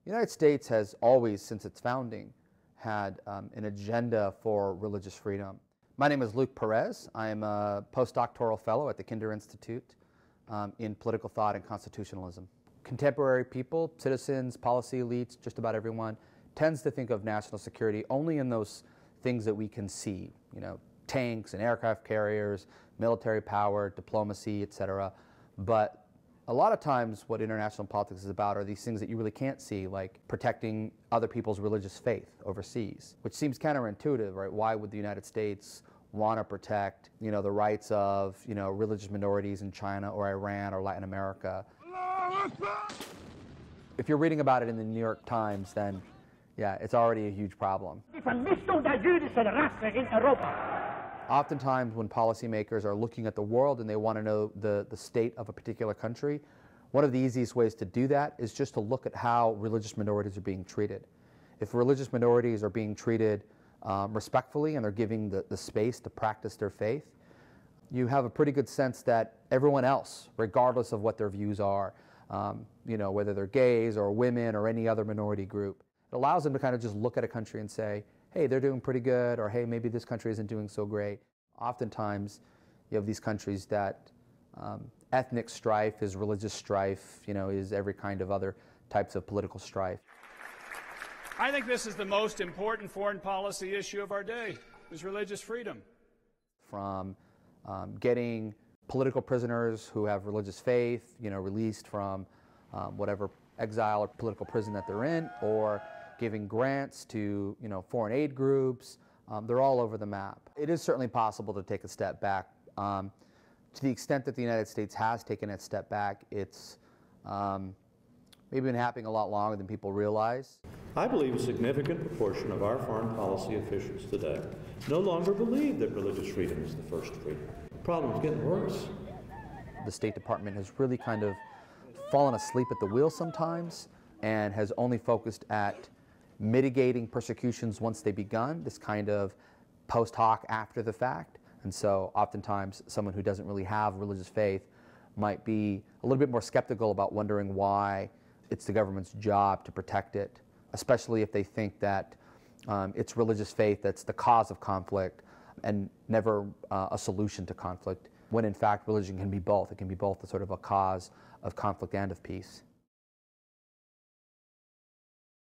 The United States has always, since its founding, had an agenda for religious freedom. My name is Luke Perez. I am a postdoctoral fellow at the Kinder Institute in political thought and constitutionalism. Contemporary people, citizens, policy elites, just about everyone, tends to think of national security only in those things that we can see, tanks and aircraft carriers, military power, diplomacy, etc. But a lot of times what international politics is about are these things that you really can't see, like protecting other people's religious faith overseas, which seems counterintuitive, right? Why would the United States want to protect, the rights of, religious minorities in China or Iran or Latin America? If you're reading about it in the New York Times, then yeah, it's already a huge problem. Oftentimes when policymakers are looking at the world and they want to know the state of a particular country, one of the easiest ways to do that is just to look at how religious minorities are being treated. If religious minorities are being treated respectfully and they're giving the space to practice their faith, you have a pretty good sense that everyone else, regardless of what their views are, whether they're gays or women or any other minority group, it allows them to kind of just look at a country and say, hey, they're doing pretty good, or hey, maybe this country isn't doing so great. Oftentimes, you have these countries that ethnic strife is religious strife, is every kind of other types of political strife. I think this is the most important foreign policy issue of our day, is religious freedom. From getting political prisoners who have religious faith, released from whatever exile or political prison that they're in, or giving grants to, foreign aid groups. They're all over the map. It is certainly possible to take a step back. To the extent that the United States has taken a step back, it's maybe been happening a lot longer than people realize. I believe a significant proportion of our foreign policy officials today no longer believe that religious freedom is the first freedom. The problem is getting worse. The State Department has really kind of fallen asleep at the wheel sometimes and has only focused at mitigating persecutions once they begun, this kind of post hoc after the fact. And so oftentimes someone who doesn't really have religious faith might be a little bit more skeptical about wondering why it's the government's job to protect it, especially if they think that it's religious faith that's the cause of conflict and never a solution to conflict, when in fact religion can be both. It can be both a sort of a cause of conflict and of peace.